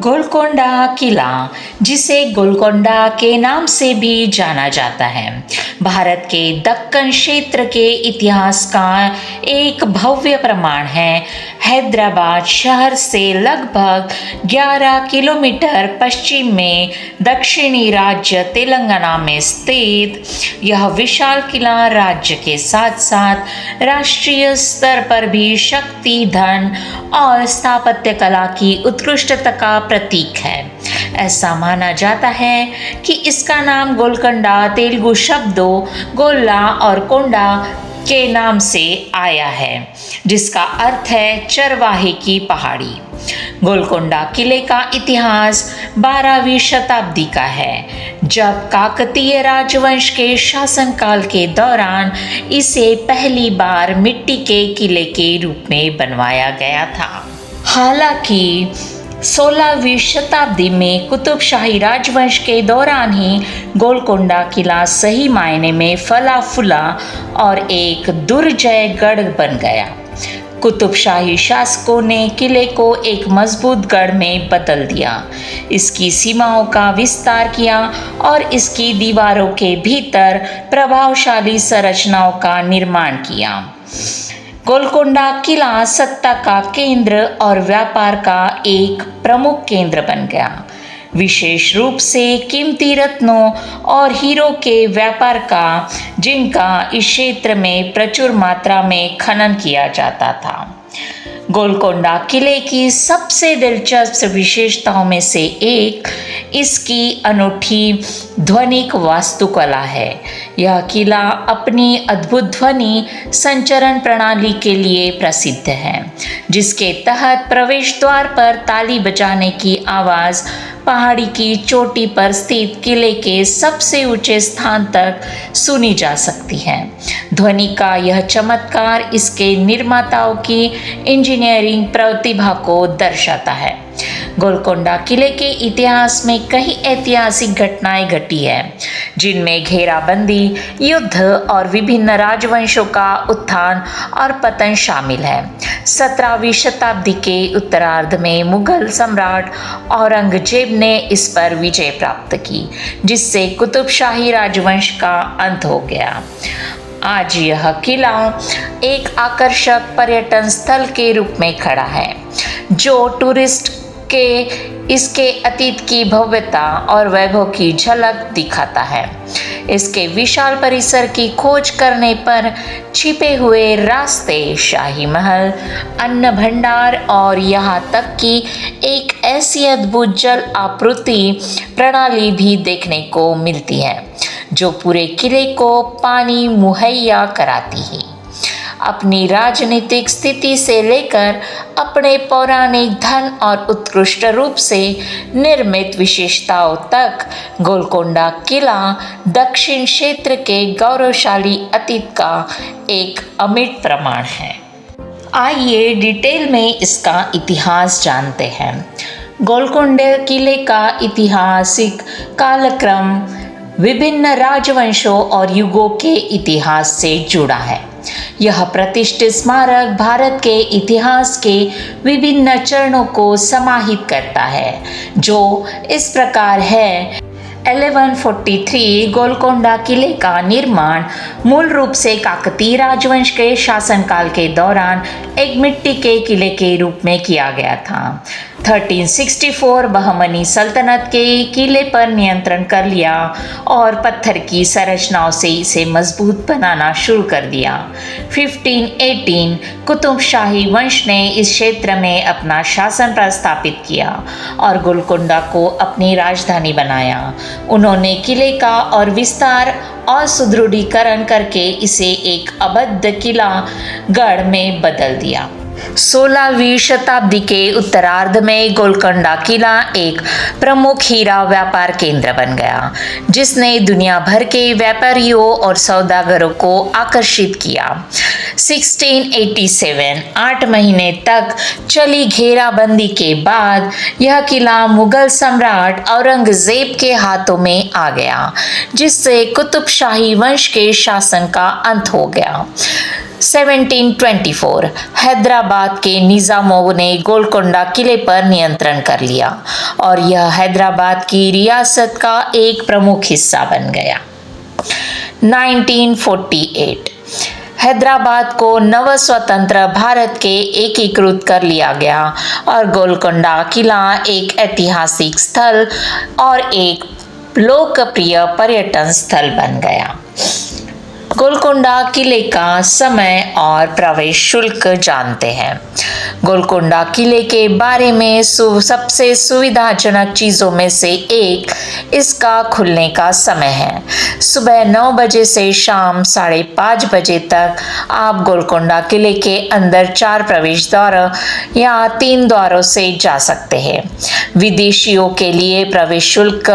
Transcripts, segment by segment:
गोलकोंडा किला, जिसे गोलकोंडा के नाम से भी जाना जाता है, भारत के दक्कन क्षेत्र के इतिहास का एक भव्य प्रमाण है। हैदराबाद शहर से लगभग 11 किलोमीटर पश्चिम में दक्षिणी राज्य तेलंगाना में स्थित यह विशाल किला राज्य के साथ साथ राष्ट्रीय स्तर पर भी शक्ति, धन और स्थापत्य कला की उत्कृष्टता का प्रतीक है। ऐसा माना जाता है कि इसका नाम गोलकोंडा तेलुगु शब्दों गोल्ला और कोंडा के नाम से आया है, जिसका अर्थ है चरवाहे की पहाड़ी। गोलकोंडा किले का इतिहास 12वीं शताब्दी का है, जब काकतीय राजवंश के शासनकाल के दौरान इसे पहली बार मिट्टी के किले के रूप में बनवाया गया था। हालांकि 16वीं शताब्दी में कुतुबशाही राजवंश के दौरान ही गोलकोंडा किला सही मायने में फला फूला और एक दुर्जय गढ़ बन गया। कुतुबशाही शासकों ने किले को एक मजबूत गढ़ में बदल दिया, इसकी सीमाओं का विस्तार किया और इसकी दीवारों के भीतर प्रभावशाली संरचनाओं का निर्माण किया। गोलकोंडा किला सत्ता का केंद्र और व्यापार का एक प्रमुख केंद्र बन गया, विशेष रूप से कीमती रत्नों और हीरो के व्यापार का, जिनका इस क्षेत्र में प्रचुर मात्रा में खनन किया जाता था। गोलकोंडा किले की सबसे दिलचस्प विशेषताओं में से एक इसकी अनूठी ध्वनिक वास्तुकला है। यह किला अपनी अद्भुत ध्वनि संचरण प्रणाली के लिए प्रसिद्ध है, जिसके तहत प्रवेश द्वार पर ताली बजाने की आवाज़ पहाड़ी की चोटी पर स्थित किले के सबसे ऊंचे स्थान तक सुनी जा सकती है। ध्वनि का यह चमत्कार इसके निर्माताओं की इंजीनियरिंग प्रतिभा को दर्शाता है। गोलकोंडा किले के इतिहास में कई ऐतिहासिक घटनाएं घटी है, जिनमें घेराबंदी, युद्ध और विभिन्न राजवंशों का उत्थान और पतन शामिल है। 17वीं शताब्दी के उत्तरार्ध में मुगल सम्राट औरंगजेब ने इस पर विजय प्राप्त की, जिससे कुतुबशाही राजवंश का अंत हो गया। आज यह किला एक आकर्षक पर्यटन स्थल के रूप में खड़ा है, जो टूरिस्ट के इसके अतीत की भव्यता और वैभव की झलक दिखाता है। इसके विशाल परिसर की खोज करने पर छिपे हुए रास्ते, शाही महल, अन्न भंडार और यहाँ तक कि एक ऐसी अद्भुत जल आपूर्ति प्रणाली भी देखने को मिलती है, जो पूरे किले को पानी मुहैया कराती है। अपनी राजनीतिक स्थिति से लेकर अपने पौराणिक धन और उत्कृष्ट रूप से निर्मित विशेषताओं तक, गोलकोंडा किला दक्षिण क्षेत्र के गौरवशाली अतीत का एक अमिट प्रमाण है। आइए डिटेल में इसका इतिहास जानते हैं। गोलकोंडा किले का ऐतिहासिक कालक्रम विभिन्न राजवंशों और युगों के इतिहास से जुड़ा है। यह प्रतिष्ठित स्मारक भारत के इतिहास के विभिन्न चरणों को समाहित करता है, जो इस प्रकार है। 1143 गोलकोंडा किले का निर्माण मूल रूप से काकतीय राजवंश के शासनकाल के दौरान एक मिट्टी के किले के रूप में किया गया था। 1364 बहमनी सल्तनत के किले पर नियंत्रण कर लिया और पत्थर की संरचनाओं से इसे मजबूत बनाना शुरू कर दिया। 1518 कुतुबशाही वंश ने इस क्षेत्र में अपना शासन प्रस्थापित किया और गोलकोंडा को अपनी राजधानी बनाया। उन्होंने किले का और विस्तार और सुदृढ़ीकरण करके इसे एक अबद्ध किला गढ़ में बदल दिया। 16वीं शताब्दी के उत्तरार्ध में गोलकोंडा किला एक प्रमुख हीरा व्यापार केंद्र बन गया, जिसने दुनिया भर के व्यापारियों और सौदागरों को आकर्षित किया। 1687 8 महीने तक चली घेराबंदी के बाद यह किला मुगल सम्राट औरंगजेब के हाथों में आ गया, जिससे कुतुबशाही वंश के शासन का अंत हो गया। 1724 हैदराबाद के निज़ामों ने गोलकोंडा किले पर नियंत्रण कर लिया और यह हैदराबाद की रियासत का एक प्रमुख हिस्सा बन गया। 1948 हैदराबाद को नवस्वतंत्र भारत के एकीकृत कर लिया गया और गोलकोंडा किला एक ऐतिहासिक स्थल और एक लोकप्रिय पर्यटन स्थल बन गया। गोलकोंडा किले का समय और प्रवेश शुल्क जानते हैं। गोलकोंडा किले के बारे में सबसे सुविधाजनक चीज़ों में से एक इसका खुलने का समय है। सुबह 9 बजे से शाम 5:30 बजे तक आप गोलकोंडा किले के अंदर 4 प्रवेश द्वार या 3 द्वारों से जा सकते हैं। विदेशियों के लिए प्रवेश शुल्क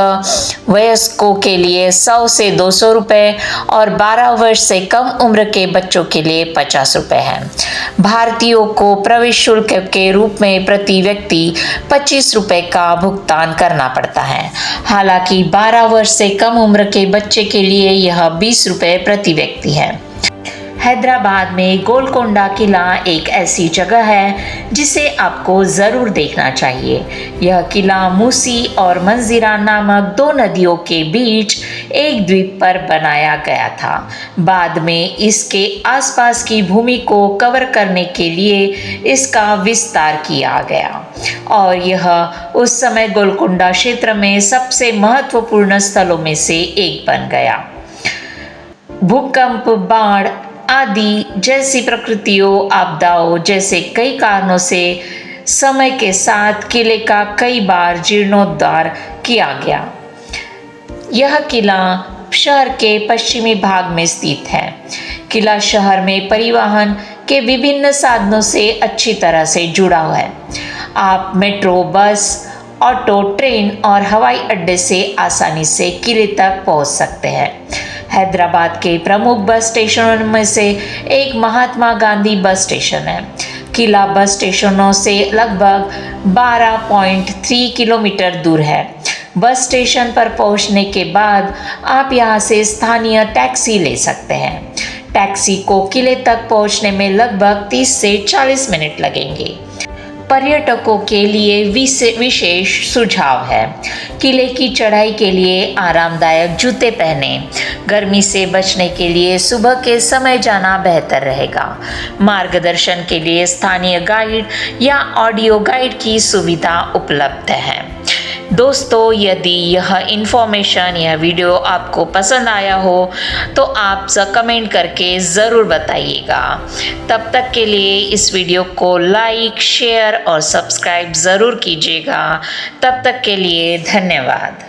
वयस्कों के लिए 100 से 200 रुपये और 12 वर्ष से कम उम्र के बच्चों के लिए 50 रुपये है। भारतीयों को प्रवेश शुल्क के रूप में प्रति व्यक्ति 25 रुपये का भुगतान करना पड़ता है। हालांकि 12 वर्ष से कम उम्र के बच्चे के लिए यह 20 रुपये प्रति व्यक्ति है। हैदराबाद में गोलकोंडा किला एक ऐसी जगह है जिसे आपको ज़रूर देखना चाहिए। यह किला मूसी और मंजीरा नामक 2 नदियों के बीच एक द्वीप पर बनाया गया था। बाद में इसके आसपास की भूमि को कवर करने के लिए इसका विस्तार किया गया और यह उस समय गोलकोंडा क्षेत्र में सबसे महत्वपूर्ण स्थलों में से एक बन गया। भूकंप, बाढ़ आदि जैसी प्रकृतियों आपदाओं जैसे कई कारणों से समय के साथ किले का कई बार जीर्णोद्धार किया गया। यह किला शहर के पश्चिमी भाग में स्थित है। किला शहर में परिवहन के विभिन्न साधनों से अच्छी तरह से जुड़ा हुआ है। आप मेट्रो, बस, ऑटो, ट्रेन और हवाई अड्डे से आसानी से किले तक पहुंच सकते हैं। हैदराबाद के प्रमुख बस स्टेशनों में से एक महात्मा गांधी बस स्टेशन है। किला बस स्टेशनों से लगभग 12.3 किलोमीटर दूर है। बस स्टेशन पर पहुंचने के बाद आप यहां से स्थानीय टैक्सी ले सकते हैं। टैक्सी को किले तक पहुंचने में लगभग 30 से 40 मिनट लगेंगे। पर्यटकों के लिए विशेष सुझाव है। किले की चढ़ाई के लिए आरामदायक जूते पहने। गर्मी से बचने के लिए सुबह के समय जाना बेहतर रहेगा। मार्गदर्शन के लिए स्थानीय गाइड या ऑडियो गाइड की सुविधा उपलब्ध है। दोस्तों, यदि यह वीडियो आपको पसंद आया हो तो आप कमेंट करके ज़रूर बताइएगा। तब तक के लिए इस वीडियो को लाइक, शेयर और सब्सक्राइब ज़रूर कीजिएगा। तब तक के लिए धन्यवाद।